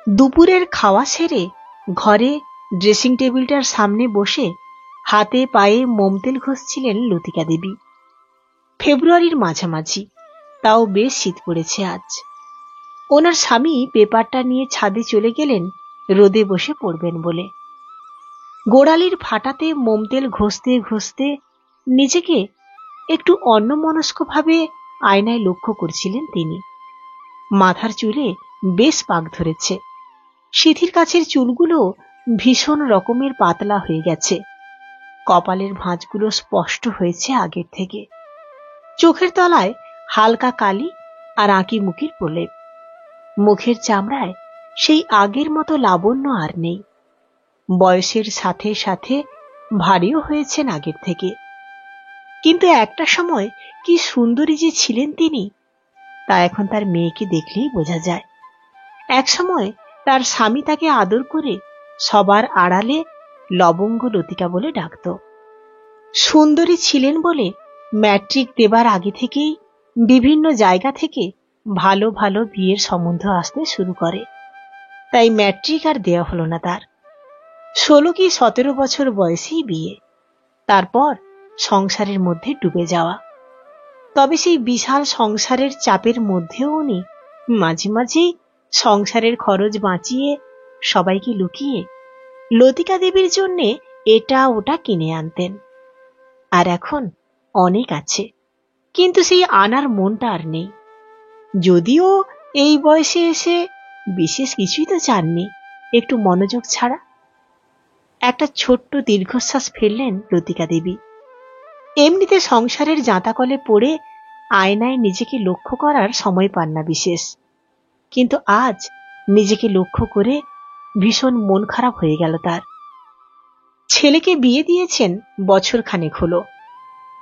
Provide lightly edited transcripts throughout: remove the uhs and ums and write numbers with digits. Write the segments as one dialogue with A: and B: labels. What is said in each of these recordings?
A: দুপুরের খাওয়া সেরে ঘরে ড্রেসিং টেবিলটার সামনে বসে হাতে পায়ে মোমতেল ঘষছিলেন লতিকা দেবী। ফেব্রুয়ারির মাঝামাঝি, তাও বেশ শীত পড়েছে আজ। ওনার স্বামী পেপারটা নিয়ে ছাদে চলে গেলেন রোদে বসে পড়বেন বলে। গোড়ালির ফাটাতে মোমতেল ঘষতে ঘষতে নিজেকে একটু অন্যমনস্কভাবে আয়নায় লক্ষ্য করছিলেন তিনি। মাথার চুলে বেশ পাক ধরেছে, সিঁথির কাছের চুলগুলো ভীষণ রকমের পাতলা হয়ে গেছে, কপালের ভাঁজগুলো স্পষ্ট হয়েছে আগের থেকে। চোখের তলায় হালকা কালি আর আঁকি মুখির প্রলেপ। মুখের চামড়ায় সেই আগের মতো লাবণ্য আর নেই, বয়সের সাথে সাথে ভারীও হয়েছেন আগের থেকে। কিন্তু একটা সময় কি সুন্দরী যে ছিলেন তিনি, তা এখন তার মেয়েকে দেখলেই বোঝা যায়। এক সময় তার স্বামী তাকে আদর করে সবার আড়ালে লবঙ্গ লতিকা বলে ডাকত। সুন্দরী ছিলেন বলে ম্যাট্রিক দেবার আগে থেকেই বিভিন্ন জায়গা থেকে ভালো ভালো বিয়ের সম্বন্ধ আসতে শুরু করে। তাই ম্যাট্রিক আর দেওয়া হলো না তার। 16 কি 17 বছর বয়সেই বিয়ে, তারপর সংসারের মধ্যে ডুবে যাওয়া। তবে সেই বিশাল সংসারের চাপের মধ্যেও উনি মাঝে মাঝেই সংসারের খরচ বাঁচিয়ে সবাইকে লুকিয়ে লতিকা দেবীর জন্যে এটা ওটা কিনে আনতেন। আর এখন অনেক আছে, কিন্তু সেই আনার মনটা আর নেই। যদিও এই বয়সে এসে বিশেষ কিছুই তো চাননি, একটু মনোযোগ ছাড়া। একটা ছোট্ট দীর্ঘশ্বাস ফেললেন লতিকা দেবী। এমনিতে সংসারের জাঁতাকলে পড়ে আয়নায় নিজেকে লক্ষ্য করার সময় পান না বিশেষ, কিন্তু আজ নিজেকে লক্ষ্য করে ভীষণ মন খারাপ হয়ে গেল তার। ছেলেকে বিয়ে দিয়েছেন বছর খানেক হলো।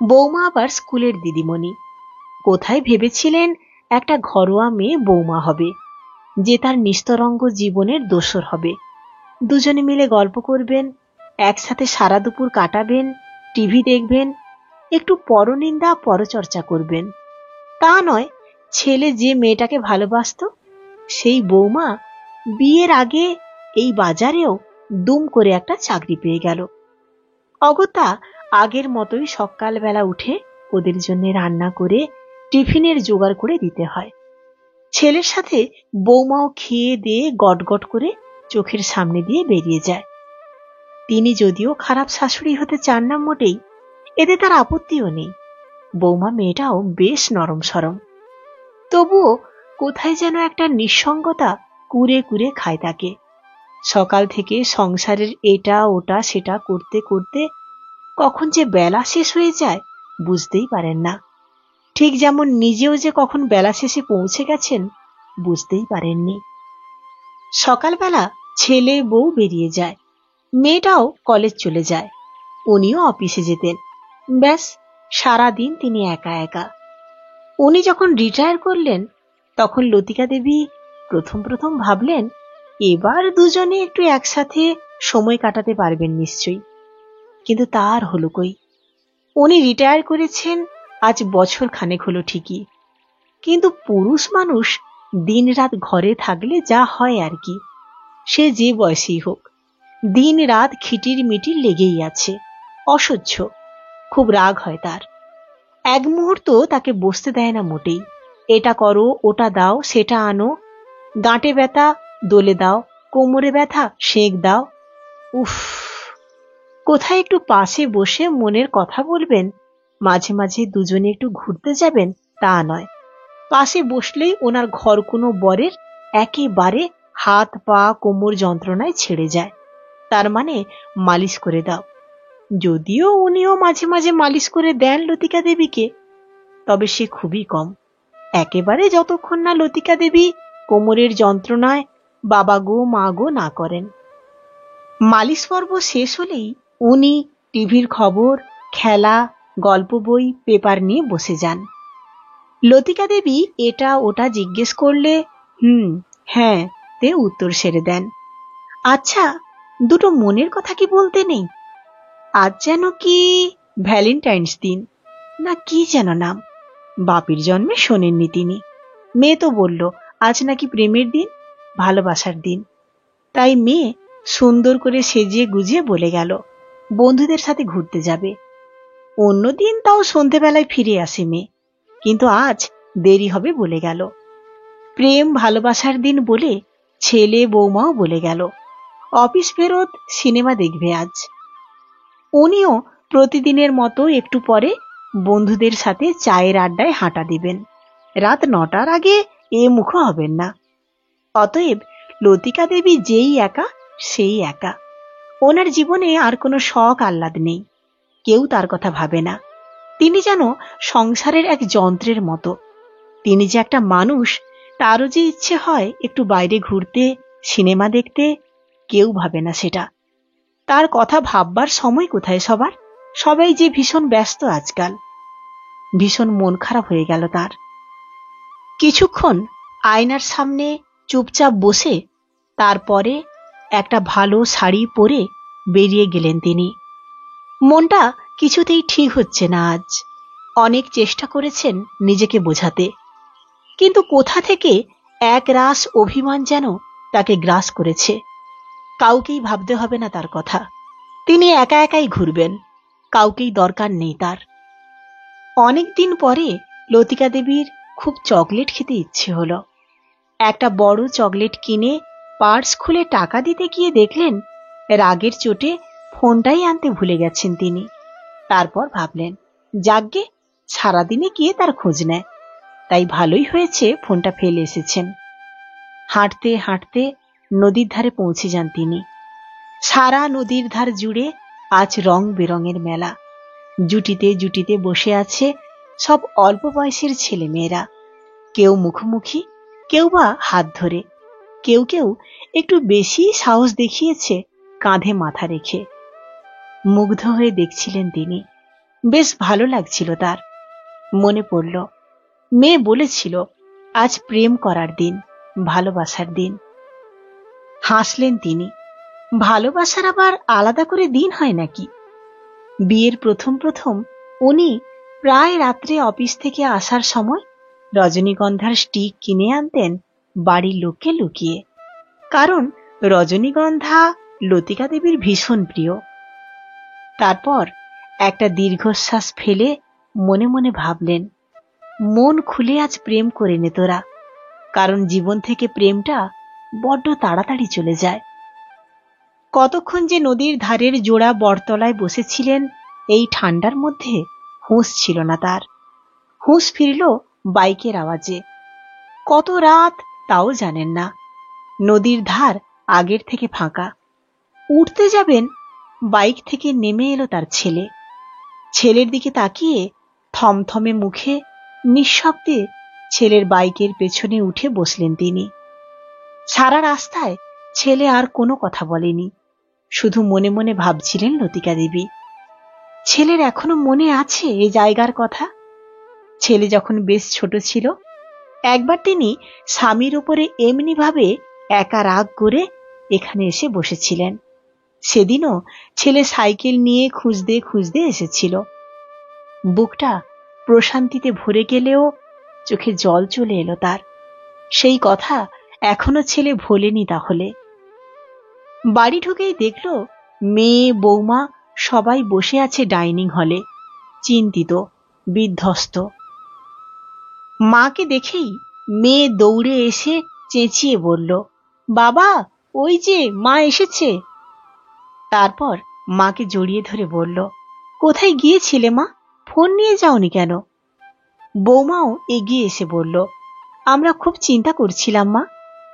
A: বৌমা আবার স্কুলের দিদিমণি। কোথায় ভেবেছিলেন একটা ঘরোয়া মেয়ে বৌমা হবে, যে তার নিস্তরঙ্গ জীবনের দোসর হবে। দুজনে মিলে গল্প করবেন, একসাথে সারা দুপুর কাটাবেন, টিভি দেখবেন, একটু পরনিন্দা পরচর্চা করবেন। তা নয়, ছেলে যে মেয়েটাকে ভালোবাসত সেই বৌমা বিয়ের আগে এই বাজারেও দুম করে একটা চাকরি পেয়ে গেল। অগত্যা আগের মতোই সকালবেলা উঠে ওদের জন্য রান্না করে টিফিনের জোগাড় করে দিতে হয়। ছেলের সাথে বৌমাও খেয়ে দিয়ে গটগট করে চোখের সামনে দিয়ে বেরিয়ে যায়। তিনি যদিও খারাপ শাশুড়ি হতে চান না মোটেই, এতে তার আপত্তিও নেই। বৌমা মেয়েটাও বেশ নরম সরম, তবুও কোথায় যেন একটা নিঃসঙ্গতা কুরে কুরে খায় তাকে। সকাল থেকে সংসারের এটা ওটা সেটা করতে করতে কখন যে বেলা শেষ হয়ে যায় বুঝতেই পারেন না। ঠিক যেমন নিজেও যে কখন বেলা শেষে পৌঁছে গেছেন বুঝতেই পারেননি। সকালবেলা ছেলে বউ বেরিয়ে যায়, মেয়েটাও কলেজ চলে যায়, উনিও অফিসে যেতেন। ব্যাস সারাদিন তিনি একা একা। উনি যখন রিটায়ার করলেন তখন লতিকা দেবী প্রথম প্রথম ভাবলেন এবার দুজনে একটু একসাথে সময় কাটাতে পারবেন নিশ্চয়ই, কিন্তু তার হলো কই। উনি রিটায়ার করেছেন আজ বছর খানেক হলো ঠিকই, কিন্তু পুরুষ মানুষ দিন রাত ঘরে থাকলে যা হয় আর কি, সে যে বয়সেই হোক, দিন রাত খিটির মিটির লেগেই আছে, অসহ্য। খুব রাগ হয় তার। এক মুহূর্ত তাকে বসতে দেয় না মোটেই। এটা করো, ওটা দাও, সেটা আনো, গাঁটে ব্যথা দোলে দাও, কোমরে ব্যথা সেঁক দাও। উফ, কোথায় একটু পাশে বসে মনের কথা বলবেন, মাঝে মাঝে দুজনে একটু ঘুরতে যাবেন, তা নয়। পাশে বসলেই ওনার ঘর কোনো বরের একেবারে হাত পা কোমর যন্ত্রণায় ছেড়ে যায়। তার মানে মালিশ করে দাও। যদিও উনিও মাঝে মাঝে মালিশ করে দেন লতিকা দেবীকে, তবে সে খুবই কম, একেবারে যতক্ষণ না লতিকা দেবী কোমরের যন্ত্রণায় বাবা গো মা গো না করেন। মালিশ পর্ব শেষ হলেই উনি টিভির খবর, খেলা, গল্প বই, পেপার নিয়ে বসে যান। লতিকা দেবী এটা ওটা জিজ্ঞেস করলে হ্যাঁ তে উত্তর সেরে দেন। আচ্ছা, দুটো মনের কথা কি বলতে নেই? আজ যেন কি ভ্যালেন্টাইন্স দিন না কি যেন নাম, বাপির জন্মে শোনেননি তিনি। মেয়ে তো বলল আজ নাকি প্রেমের দিন। ভালোবাসার দিন, তাই মেয়ে সুন্দর করে সেজিয়ে গুজিয়ে বলে গেল বন্ধুদের সাথে ঘুরতে যাবে। অন্যদিন তাও সন্ধেবেলায় ফিরে আসে মেয়ে, কিন্তু আজ দেরি হবে বলে গেল। প্রেম ভালোবাসার দিন বলে ছেলে বৌমাও বলে গেল অফিস ফেরত সিনেমা দেখবে আজ। উনিও প্রতিদিনের মতো একটু পরে বন্ধুদের সাথে চায়ের আড্ডায় হাঁটা দিবেন। রাত 9টার আগে এ মুখো হবেন না। অতএব লতিকা দেবী যেই একা সেই একা। ওনার জীবনে আর কোনো শখ আহ্লাদ নেই, কেউ তার কথা ভাবে না। তিনি যেন সংসারের এক যন্ত্রের মতো। তিনি যে একটা মানুষ, তারও যে ইচ্ছে হয় একটু বাইরে ঘুরতে, সিনেমা দেখতে, কেউ ভাবে না সেটা। তার কথা ভাববার সময় কোথায় সবার? সবাই যে ভীষণ ব্যস্ত আজকাল। ভীষণ মন খারাপ হয়ে গেল তার। কিছুক্ষণ আয়নার সামনে চুপচাপ বসে তারপরে একটা ভালো শাড়ি পরে বেরিয়ে গেলেন তিনি। মনটা কিছুতেই ঠিক হচ্ছে না আজ। অনেক চেষ্টা করেছেন নিজেকে বোঝাতে, কিন্তু কোথা থেকে এক রাস অভিমান যেন তাকে গ্রাস করেছে। কাউকেই ভাবতে হবে না তার কথা, তিনি একা একাই ঘুরবেন, কাউকেই দরকার নেই তার। অনেকদিন পরে লতিকা দেবীর খুব চকলেট খেতে ইচ্ছে হলো। একটা বড় চকলেট কিনে পার্স খুলে টাকা দিতে গিয়ে দেখলেন রাগের চোটে ফোনটাই আনতে ভুলে গেছেন তিনি। তারপর ভাবলেন, যাগ্গে সারাদিনে গিয়ে তার খোঁজ নেয়, তাই ভালোই হয়েছে ফোনটা ফেলে এসেছেন। হাঁটতে হাঁটতে নদীর ধারে পৌঁছে যান তিনি। সারা নদীর ধার জুড়ে আজ রং বেরঙের মেলা। জুটিতে জুটিতে বসে আছে সব অল্প বয়সের ছেলে মেয়েরা, কেউ মুখোমুখি, কেউ বা হাত ধরে, কেউ কেউ একটু বেশি সাহস দেখিয়েছে কাঁধে মাথা রেখে। মুগ্ধ হয়ে দেখছিলেন তিনি। বেশ ভালো লাগছিল তার। মনে পড়ল মেয়ে বলেছিল আজ প্রেম করার দিন, ভালোবাসার দিন। হাসলেন তিনি। ভালোবাসার আবার আলাদা করে দিন হয় নাকি? বিয়ের প্রথম প্রথম উনি প্রায় রাত্রে অফিস থেকে আসার সময় রজনীগন্ধার স্টিক কিনে আনতেন বাড়ির লোককে লুকিয়ে, কারণ রজনীগন্ধা লতিকা দেবীর ভীষণ প্রিয়। তারপর একটা দীর্ঘশ্বাস ফেলে মনে মনে ভাবলেন, মন খুলে আজ প্রেম করে নে তোরা, কারণ জীবন থেকে প্রেমটা বড্ড তাড়াতাড়ি চলে যায়। কতক্ষণ যে নদীর ধারের জোড়া বটতলায় বসেছিলেন এই ঠান্ডার মধ্যে, হুঁশ ছিল না তার। হুঁশ ফিরল বাইকের আওয়াজে। কত রাত তাও জানেন না। নদীর ধার আগের থেকে ফাঁকা। উঠতে যাবেন, বাইক থেকে নেমে এলো তার ছেলে। ছেলের দিকে তাকিয়ে থমথমে মুখে নিঃশব্দে ছেলের বাইকের পেছনে উঠে বসলেন তিনি। সারা রাস্তায় ছেলে আর কোনো কথা বলেনি, শুধু মনে মনে ভাবছিলেন লতিকা দেবী। ছেলের এখনো মনে আছে এ জায়গার কথা। ছেলে যখন বেশ ছোট ছিল, একবার তিনি স্বামীর উপরে এমনি ভাবে একা রাগ করে এখানে এসে বসেছিলেন। সেদিনও ছেলে সাইকেল নিয়ে খুঁজতে খুঁজতে এসেছিল। বুকটা প্রশান্তিতে ভরে গেলেও চোখে জল চলে এলো তার। সেই কথা এখনো ছেলে ভোলেনি। তাহলে বাড়ি ঢুকেই দেখল মেয়ে বৌমা সবাই বসে আছে ডাইনিং হলে, চিন্তিত, বিধ্বস্ত। মাকে দেখেই মেয়ে দৌড়ে এসে চেঁচিয়ে বলল, বাবা, ওই যে মা এসেছে। তারপর মাকে জড়িয়ে ধরে বলল, কোথায় গিয়েছিলে মা? ফোন নিয়ে যাওনি কেন? বৌমাও এগিয়ে এসে বলল, আমরা খুব চিন্তা করছিলাম মা,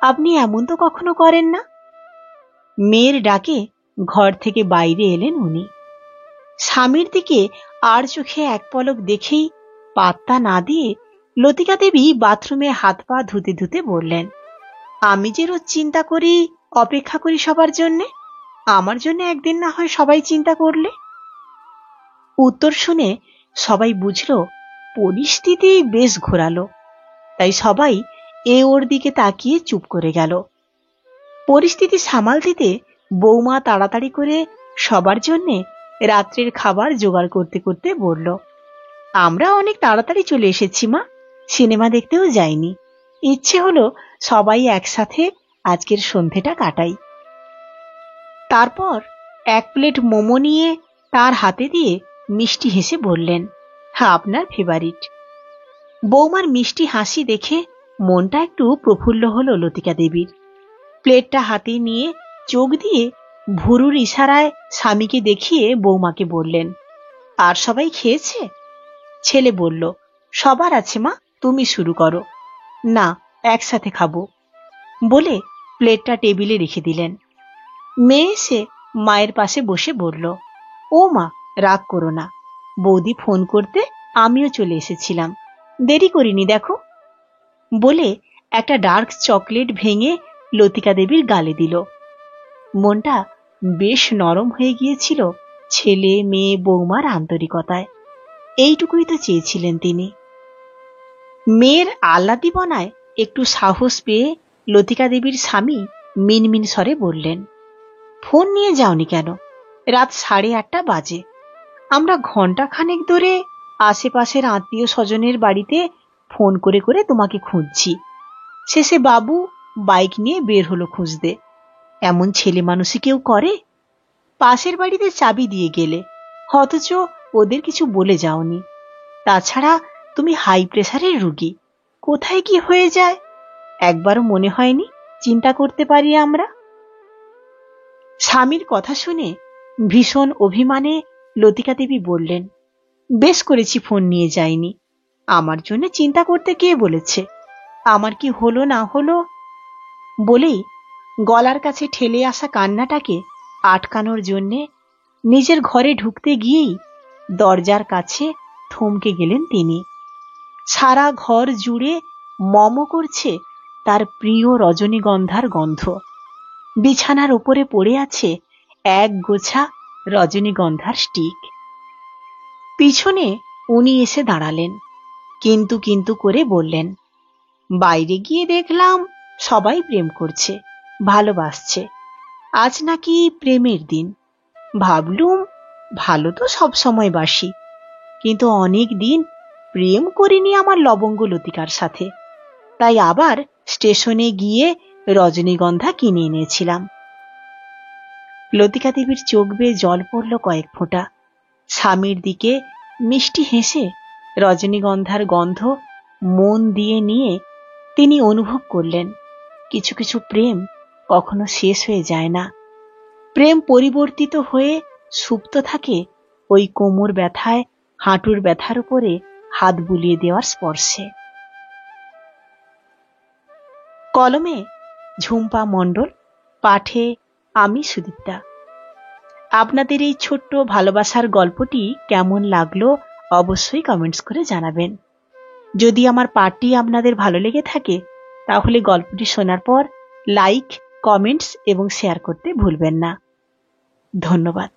A: আপনি এমন তো কখনো করেন না। মেয়ের ডাকে ঘর থেকে বাইরে এলেন উনি। স্বামীর দিকে আর চোখে এক পলক দেখেই পাত্তা না দিয়ে লতিকা দেবী বাথরুমে হাত পা ধুতে ধুতে বললেন, আমি যে রোজ চিন্তা করি, অপেক্ষা করি সবার জন্যে, আমার জন্য একদিন না হয় সবাই চিন্তা করলে। উত্তর শুনে সবাই বুঝল পরিস্থিতি বেশ ঘোরালো, তাই সবাই এ ওর দিকে তাকিয়ে চুপ করে গেল। পরিস্থিতি সামাল দিতে বৌমা তাড়াতাড়ি করে সবার জন্যে রাত্রের খাবার জোগাড় করতে করতে বলল, আমরা অনেক তাড়াতাড়ি চলে এসেছি মা, সিনেমা দেখতেও যাইনি। ইচ্ছে হলো সবাই একসাথে আজকের সন্ধেটা কাটাই। তারপর এক প্লেট মোমো নিয়ে তার হাতে দিয়ে মিষ্টি হেসে বললেন, হ্যাঁ, আপনার ফেভারিট। বৌমার মিষ্টি হাসি দেখে মনটা একটু প্রফুল্ল হলো লতিকা দেবীর। প্লেটটা হাতে নিয়ে চোখ দিয়ে ভুরুর ইশারায় স্বামীকে দেখিয়ে বৌমাকে বললেন, আর সবাই খেয়েছে? ছেলে বলল, সবার আছে মা, তুমি শুরু করো। না, একসাথে খাবো বলে প্লেটটা টেবিলে রেখে দিলেন। মেয়ে এসে মায়ের পাশে বসে বলল, ও মা, রাগ করো না, বৌদি ফোন করতে আমিও চলে এসেছিলাম, দেরি করিনি দেখো বলে একটা ডার্ক চকলেট ভেঙে লতিকা দেবীর গালে দিল। মনটা বেশ নরম হয়ে গিয়েছিল ছেলে মেয়ে বৌমার আন্তরিকতায়। এইটুকুই তো চেয়েছিলেন তিনি। মেয়ের আহ্লাদিপনায় একটু সাহস পেয়ে লতিকা দেবীর স্বামী মিনমিন স্বরে বললেন, ফোন নিয়ে যাওনি কেন? রাত 8:30 বাজে। আমরা ঘন্টা খানেক ধরে আশেপাশের আত্মীয় স্বজনের বাড়িতে ফোন করে করে তোমাকে খুঁজছি। শেষে বাবু বাইক নিয়ে বের হলো খুঁজতে। এমন ছেলে মানুষই কেউ করে? পাশের বাড়িতে চাবি দিয়ে গেলে, অথচ ওদের কিছু বলে যাওনি। তাছাড়া তুমি হাই প্রেসারের রুগী, কোথায় কি হয়ে যায় একবারও মনে হয়নি চিন্তা করতে পারি আমরা? স্বামীর কথা শুনে ভীষণ অভিমানে লতিকা দেবী বললেন, বেশ করেছি ফোন নিয়ে যাইনি। আমার জন্য চিন্তা করতে কে বলেছে? আমার কি হলো না হলো বলেই গলার কাছে ঠেলে আসা কান্নাটাকে আটকানোর জন্যে নিজের ঘরে ঢুকতে গিয়েই দরজার কাছে থমকে গেলেন তিনি। সারা ঘর জুড়ে মম করছে তার প্রিয় রজনীগন্ধার গন্ধ। বিছানার উপরে পড়ে আছে এক গোছা রজনীগন্ধার স্টিক। পিছনে উনি এসে দাঁড়ালেন, কিন্তু কিন্তু করে বললেন, বাইরে গিয়ে দেখলাম সবাই প্রেম করছে, ভালোবাসছে। আজ নাকি প্রেমের দিন। ভাবলুম ভালো তো সব সময় বাসি, কিন্তু অনেক দিন প্রেম করিনি আমার লবঙ্গ লতিকার সাথে, তাই আবার স্টেশনে গিয়ে রজনীগন্ধা কিনে এনেছিলাম। লতিকা দেবীর চোখ বেয়ে জল পড়ল কয়েক ফোঁটা। স্বামীর দিকে মিষ্টি হেসে রজনীগন্ধার গন্ধ মন দিয়ে নিয়ে তিনি অনুভব করলেন, কিছু কিছু প্রেম কখনো শেষ হয়ে যায় না। প্রেম পরিবর্তিত হয়ে সুপ্ত থাকে ওই কোমর ব্যথায়, হাঁটুর ব্যথার উপরে হাত বুলিয়ে দেওয়ার স্পর্শে। কলমে ঝুম্পা মণ্ডল, পাঠে আমি সুদীপ্তা। আপনাদের এই ছোট্ট ভালোবাসার গল্পটি কেমন লাগলো অবশ্যই কমেন্টস করে জানাবেন। যদি আমার পাঠটি আপনাদের ভালো লেগে থাকে তাহলে গল্পটি শোনার পর লাইক, কমেন্টস এবং শেয়ার করতে ভুলবেন না। ধন্যবাদ।